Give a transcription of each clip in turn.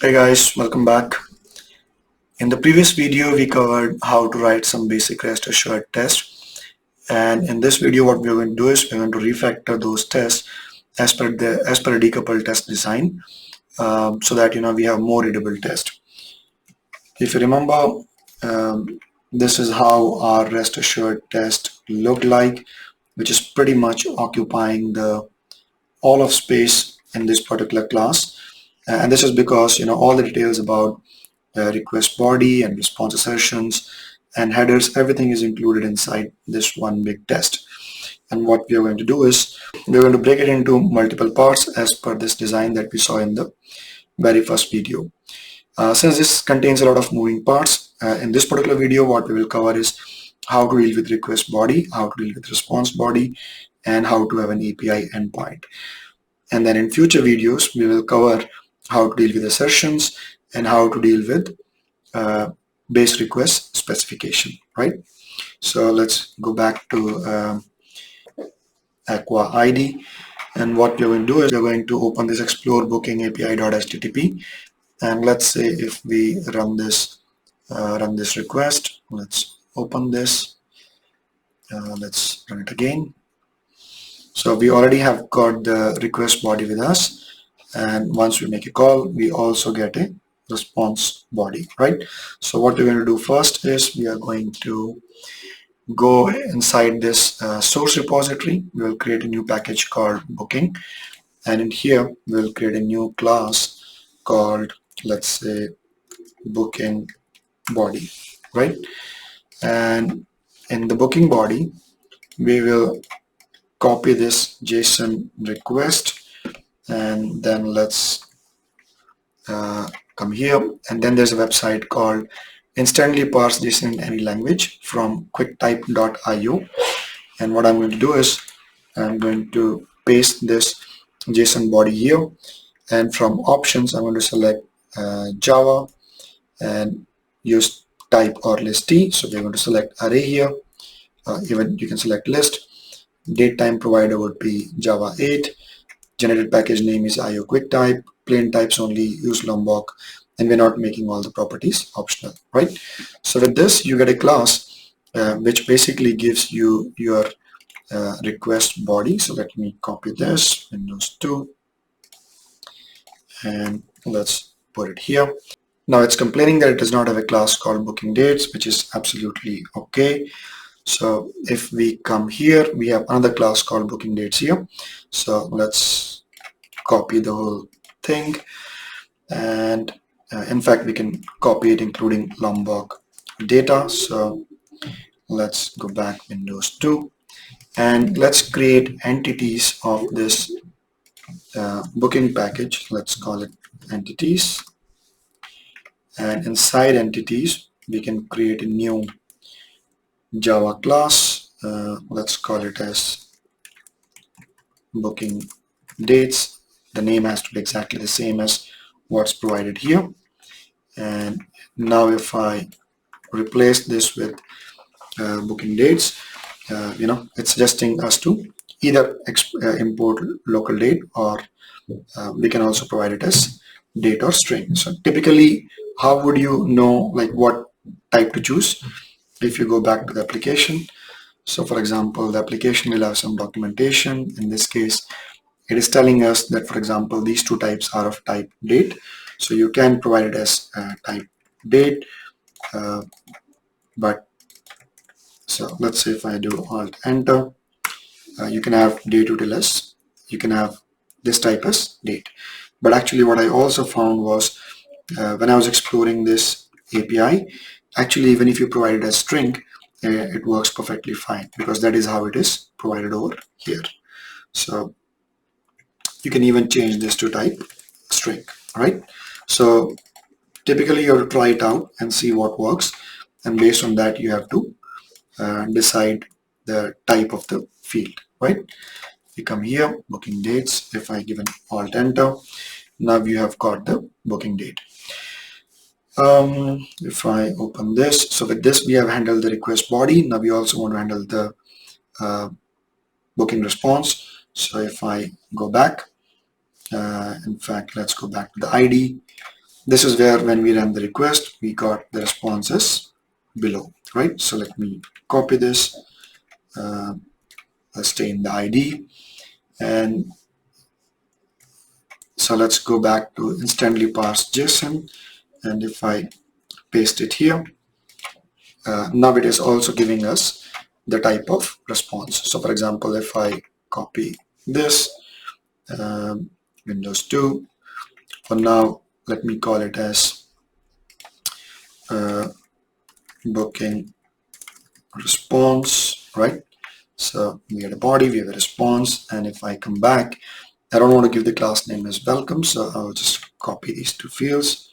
Hey guys, welcome back. In the previous video, we covered how to write some basic REST assured tests. And in this video, what we're going to do is we're going to refactor those tests as per a decoupled test design, so that we have more readable test. If you remember, this is how our REST assured test looked like, which is pretty much occupying the all of space in this particular class. And this is because all the details about request body and response assertions and headers, everything is included inside this one big test. And what we are going to do is we're going to break it into multiple parts as per this design that we saw in the very first video. Since this contains a lot of moving parts, in this particular video what we will cover is how to deal with request body, how to deal with response body, and how to have an API endpoint. And then in future videos we will cover how to deal with assertions and how to deal with base request specification, right? So let's go back to Aqua ID, and what we're going to do is we're going to open this explore booking API.http, and let's say if we run this request, let's open this, let's run it again. So we already have got the request body with us, and once we make a call we also get a response body, right? So what we're going to do first is we are going to go inside this source repository. We will create a new package called booking, and in here we'll create a new class called, let's say, booking body, right? And in the booking body we will copy this JSON request, and then let's come here, and then there's a website called instantly parse JSON in any language from quickttype.io, and what I'm going to do is I'm going to paste this JSON body here, and from options I'm going to select Java and use type or list T. So we're going to select array here, even you can select list. Date time provider would be Java 8, generated package name is IO QuickType, plain types only, use Lombok, and we're not making all the properties optional, right? So with this you get a class which basically gives you your request body. So let me copy this, Windows 2, and let's put it here. Now it's complaining that it does not have a class called booking dates, which is absolutely okay. So if we come here, we have another class called booking dates here. So let's copy the whole thing, and in fact we can copy it including Lombok data. So let's go back, Windows 2, and let's create entities of this booking package. Let's call it entities, and inside entities we can create a new Java class. Let's call it as booking dates. The name has to be exactly the same as what's provided here. And now if I replace this with booking dates, it's suggesting us to either import local date, or we can also provide it as date or string. So typically, how would you know like what type to choose? If you go back to the application, so for example, the application will have some documentation. In this case, it is telling us that, for example, these two types are of type date. So you can provide it as type date, but so let's say if I do Alt Enter, you can have date util, you can have this type as date. But actually what I also found was when I was exploring this API, actually even if you provide it as string, it works perfectly fine, because that is how it is provided over here. So you can even change this to type string, right? So typically you have to try it out and see what works, and based on that you have to decide the type of the field, right? If you come here, booking dates, if I give an Alt Enter, now you have got the booking date. If I open this, so with this we have handled the request body. Now we also want to handle the booking response. So if I go back, in fact let's go back to the ID, this is where when we ran the request, we got the responses below, right? So let me copy this, let's stay in the ID, and so let's go back to instantly parsed JSON, and if I paste it here, now it is also giving us the type of response. So for example, if I copy this, Windows 2, for now, let me call it as booking response, right? So we had a body, we have a response, and if I come back, I don't want to give the class name as welcome, so I'll just copy these two fields,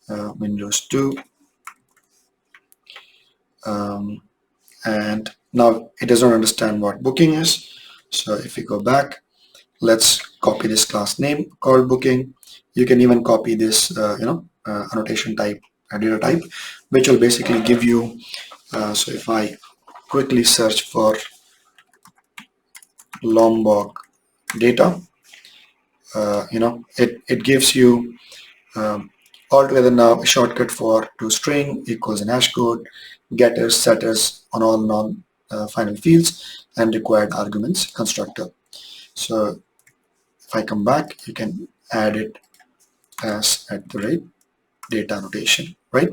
Windows 2, and now it doesn't understand what booking is. So if we go back, let's copy this class name called booking. You can even copy this, annotation type, data type, which will basically give you. So if I quickly search for Lombok data, it gives you altogether now a shortcut for to string equals an hash code, getters, setters on all non-final fields, and required arguments constructor. So if I come back, you can add it as @ data annotation, right?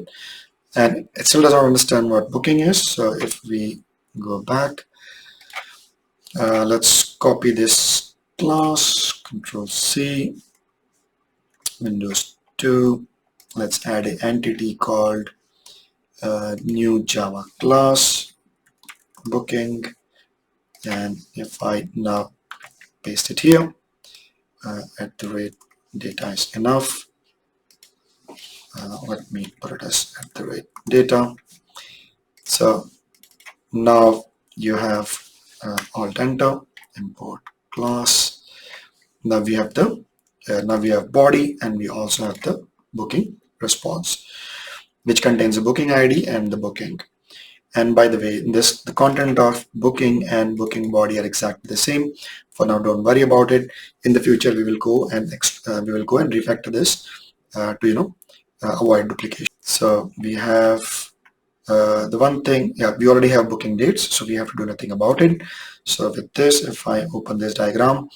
And it still doesn't understand what booking is. So if we go back, let's copy this class, Control C, Windows 2. Let's add an entity called new Java class booking, and if I now paste it here, @ data is enough. Let me put it as @ data. So now you have alt enter, import class. Now we have the body, and we also have the booking response, which contains the booking ID and the booking. And by the way, the content of booking and booking body are exactly the same. For now, don't worry about it. In the future, we will go and refactor this to avoid duplication. So we have the one thing, yeah, we already have booking dates, so we have to do nothing about it. So with this, if I open this diagram,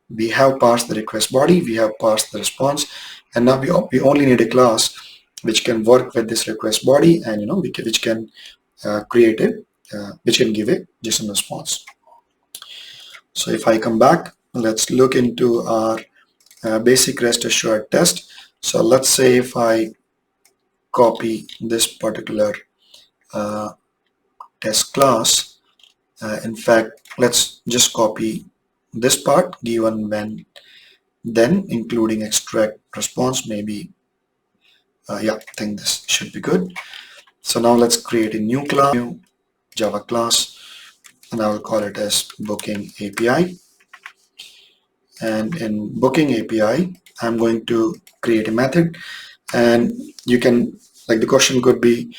we have parsed the request body, we have parsed the response, and now we only need a class which can work with this request body, and which can create a which can give a JSON response. So if I come back, let's look into our basic REST assured test. So let's say if I copy this particular test class, in fact, let's just copy this part, given when then including extract response, maybe yeah, I think this should be good. So now let's create a new class, new Java class, and I will call it as booking API. And in booking API, I'm going to create a method, and you can, like, the question could be,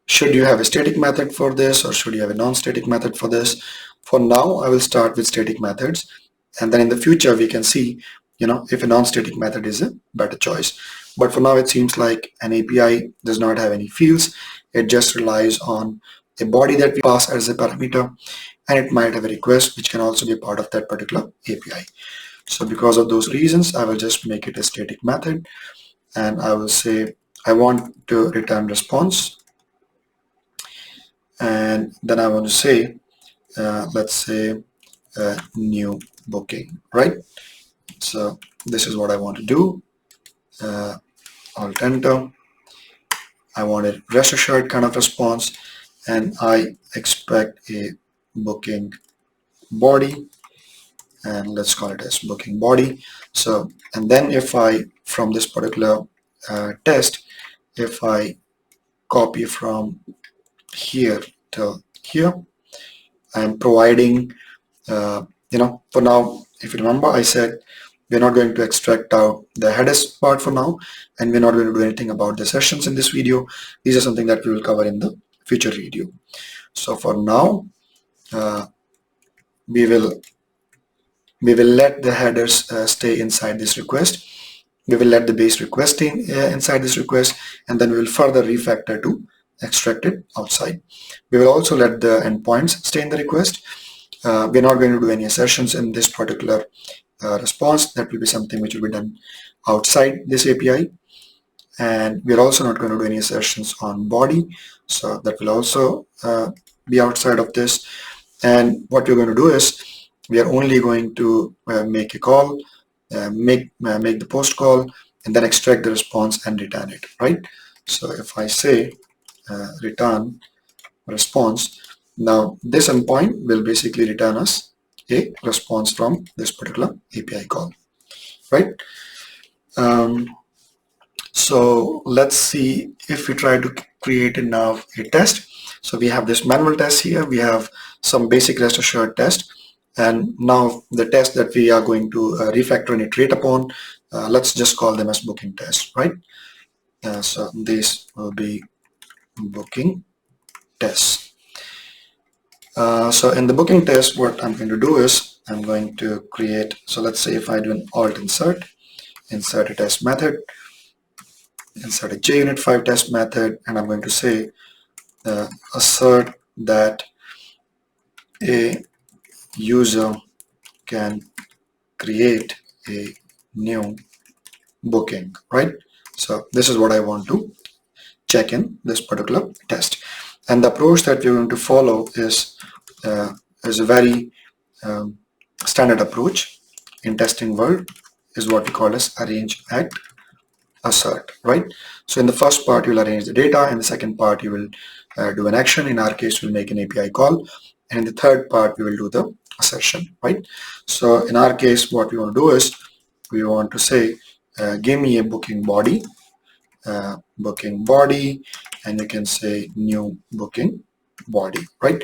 should you have a static method for this, or should you have a non-static method for this? For now, I will start with static methods, and then in the future we can see, if a non-static method is a better choice. But for now, it seems like an API does not have any fields. It just relies on a body that we pass as a parameter, and it might have a request which can also be part of that particular API. So because of those reasons, I will just make it a static method, and I will say I want to return response, and then I want to say let's say new booking, right? So this is what I want to do. Alt enter. I want a rest assured kind of response, and I expect a booking body, and let's call it as booking body. So, and then if I, from this particular test, if I copy from here to here, I'm providing for now, if you remember, I said we're not going to extract out the headers part for now, and we're not going to do anything about the sessions in this video. These are something that we will cover in the future video. So for now, we will let the headers stay inside this request, We will let the base request inside this request, and then we will further refactor to extract it outside. We will also let the endpoints stay in the request. We're not going to do any assertions in this particular response. That will be something which will be done outside this API. And we're also not going to do any assertions on body, so that will also be outside of this. And what we're going to do is we are only going to make a call, make the post call, and then extract the response and return it, right? So if I say return response, now this endpoint will basically return us a response from this particular API call, right? So let's see if we try to create now a test. So we have this manual test here, we have some basic rest assured test, and now the test that we are going to refactor and iterate upon, let's just call them as booking test, right? So these will be booking tests. So in the booking test, what I'm going to do is I'm going to create, so let's say if I do an alt insert a test method, insert a JUnit 5 test method, and I'm going to say assert that a user can create a new booking, right? So this is what I want to check in this particular test. And the approach that we're going to follow is a very standard approach in testing world, is what we call as arrange, act, assert, right? So in the first part, you'll arrange the data. In the second part, you will do an action. In our case, we'll make an API call. And in the third part, we will do the assertion, right? So in our case, what we want to do is we want to say, give me a booking body, and you can say new booking body, right?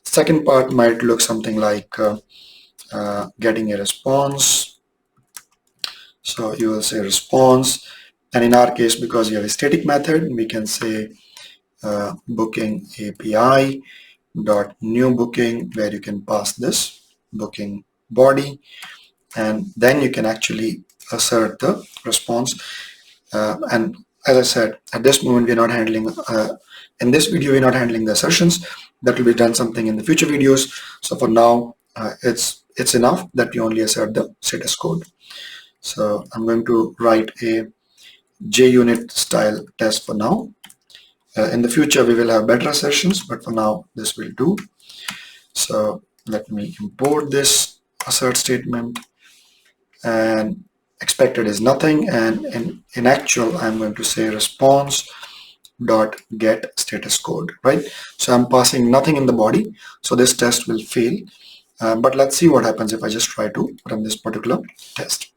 Second part might look something like getting a response. So you will say response, and in our case, because you have a static method, we can say booking API dot new booking, where you can pass this booking body, and then you can actually assert the response. And as I said, at this moment, we're not handling, in this video, we're not handling the assertions. That will be done something in the future videos. So for now, it's enough that we only assert the status code. So I'm going to write a JUnit style test for now. In the future, we will have better assertions, but for now, this will do. So let me import this assert statement, and expected is nothing, and in actual, I'm going to say response dot get status code, right? So I'm passing nothing in the body, so this test will fail. But let's see what happens if I just try to run this particular test.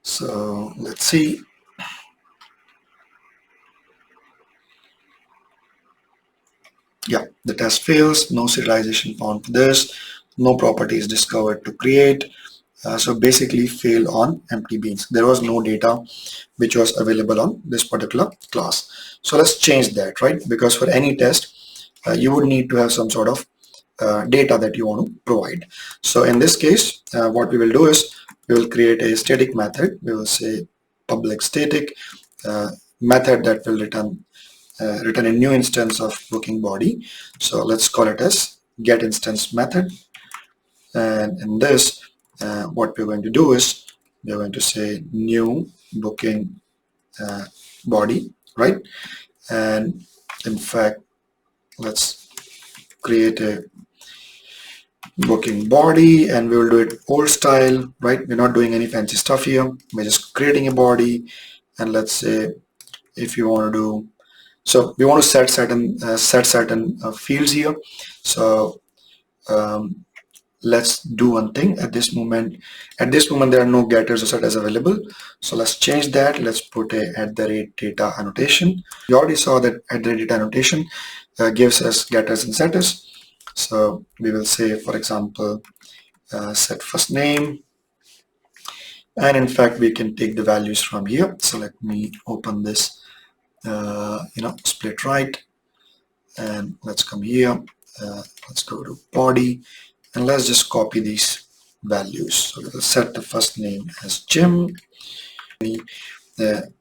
So let's see. Yeah, the test fails. No serialization found for this. No properties discovered to create. So basically fail on empty beans. There was no data which was available on this particular class. So let's change that, right? Because for any test, you would need to have some sort of data that you want to provide. So in this case, what we will do is we will create a static method. We will say public static method that will return a new instance of booking body. So let's call it as get instance method. And in this, what we're going to do is we're going to say new booking body, right? And in fact, let's create a booking body, and we will do it old style, right? We're not doing any fancy stuff here. We're just creating a body, and let's say if you want to do, so we want to set certain fields here. So let's do one thing at this moment. At this moment, there are no getters or setters available. So let's change that. Let's put a @data annotation. You already saw that @data annotation gives us getters and setters. So we will say, for example, set first name. And in fact, we can take the values from here. So let me open this, split right. And let's come here. Let's go to body. And let's just copy these values. So we will set the first name as Jim. The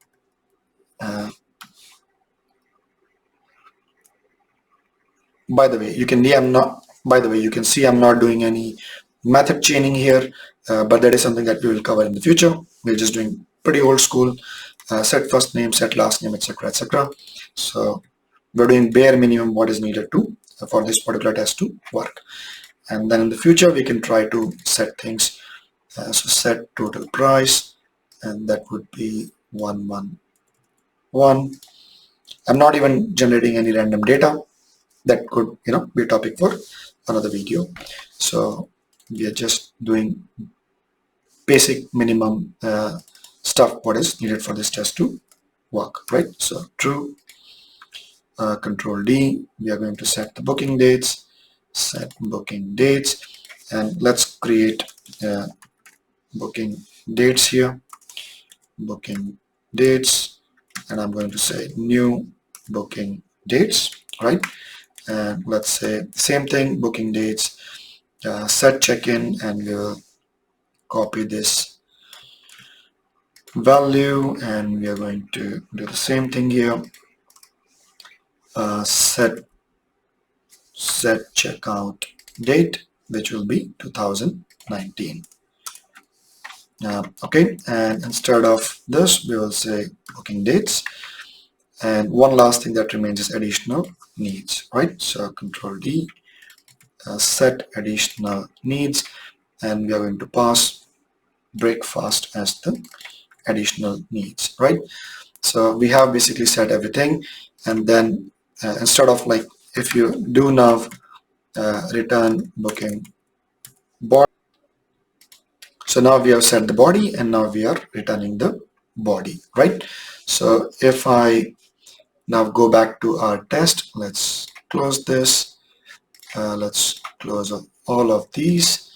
by the way, you can see I'm not. By the way, you can see I'm not doing any method chaining here, but that is something that we will cover in the future. We're just doing pretty old school. Set first name, set last name, etc., etc. So we're doing bare minimum what is needed to for this particular test to work. And then in the future we can try to set things. So set total price, and that would be 111. I'm not even generating any random data. That could be a topic for another video. So we are just doing basic minimum stuff what is needed for this test to work, right? So true, control D, we are going to set the booking dates, set booking dates, and let's create booking dates here, booking dates, and I'm going to say new booking dates, right? And let's say same thing, booking dates, set check-in, and we'll copy this value, and we are going to do the same thing here, set checkout date, which will be 2019. Okay, and instead of this we will say booking dates, and one last thing that remains is additional needs, right? So control D, set additional needs, and we are going to pass breakfast as the additional needs, right? So we have basically set everything, and then instead of like if you do now return booking body, so now we have set the body and now we are returning the body, right? So if I now go back to our test, let's close this, let's close all of these,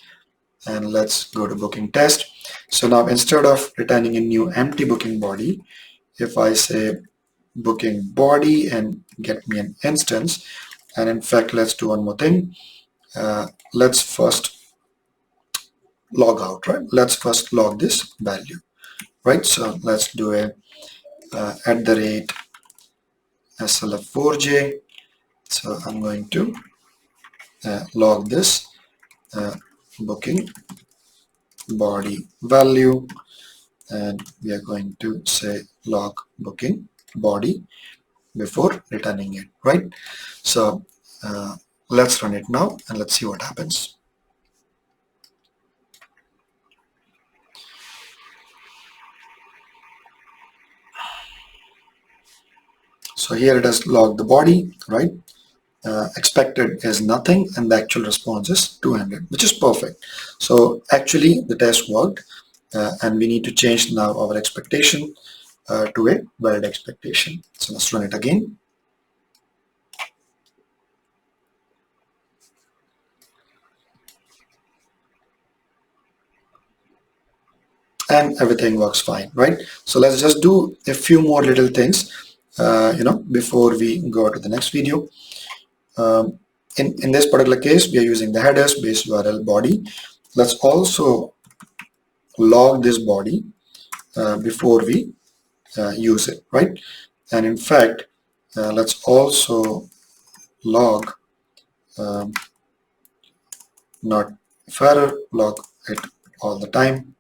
and let's go to booking test. So now instead of returning a new empty booking body, if I say booking body and get me an instance, and in fact let's do one more thing, let's first log out, right? Let's first log this value, right? So let's do a @slf4j. So I'm going to log this booking body value, and we are going to say log booking body before returning it, right? So let's run it now and let's see what happens. So here it has logged the body, right? Expected is nothing and the actual response is 200, which is perfect. So actually the test worked, and we need to change now our expectation to a valid expectation. So let's run it again. And everything works fine, right? So let's just do a few more little things before we go to the next video. In this particular case, we are using the headers, base URL, body. Let's also log this body before we use it, right? And in fact, let's also log not error, log it all the time.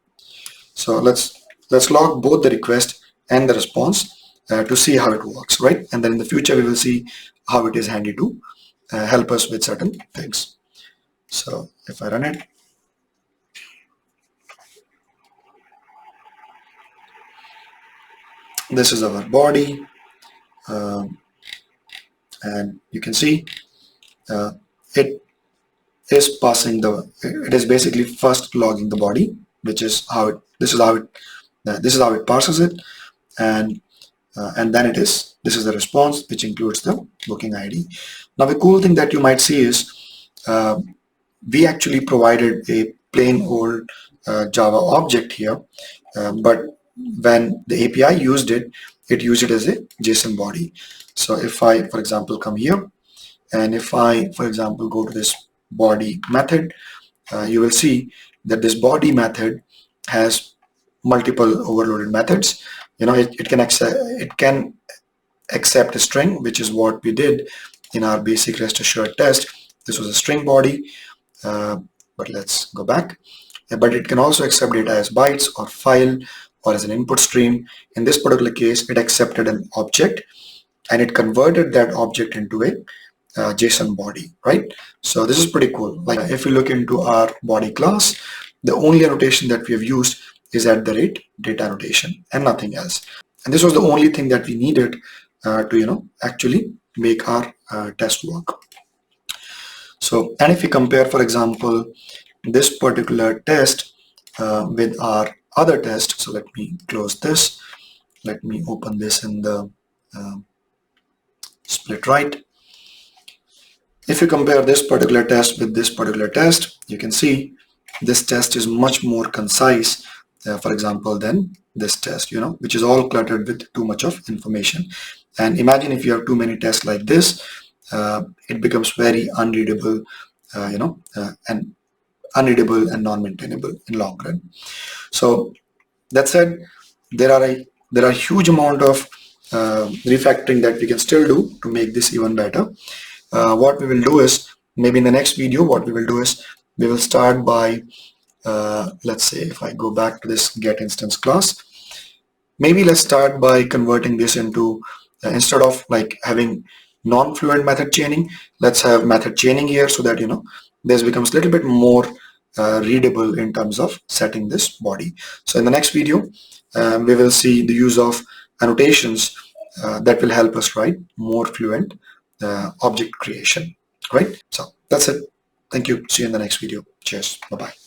So let's log both the request and the response to see how it works, right? And then in the future we will see how it is handy to help us with certain things. So if I run it, this is our body, and you can see it is passing it is basically first logging the body, which is how it this is how it parses it, and then this is the response, which includes the booking ID. Now the cool thing that you might see is we actually provided a plain old Java object here, but when the API used it, it used it as a JSON body. So if I, for example, come here, and if I, for example, go to this body method, you will see that this body method has multiple overloaded methods. It can accept a string, which is what we did in our basic rest assured test. This was a string body, but let's go back. But it can also accept data as bytes or file or as an input stream. In this particular case, it accepted an object and it converted that object into a JSON body, right? So this is pretty cool. Like if we look into our body class, the only annotation that we have used is @data annotation and nothing else. And this was the only thing that we needed to actually make our test work. So, and if we compare, for example, this particular test with our other test, so let me close this. Let me open this in the split right. If you compare this particular test with this particular test, you can see this test is much more concise, for example, than this test, which is all cluttered with too much of information. And imagine if you have too many tests like this, it becomes very unreadable, and unreadable and non-maintainable in long run. So that said, there are a huge amount of refactoring that we can still do to make this even better. What we will do is, maybe in the next video, what we will do is we will start by let's say if I go back to this get instance class, maybe let's start by converting this into instead of like having non-fluent method chaining, let's have method chaining here, so that this becomes a little bit more readable in terms of setting this body. So in the next video, we will see the use of annotations that will help us write more fluent object creation, right? So that's it. Thank you. See you in the next video. Cheers. Bye-bye.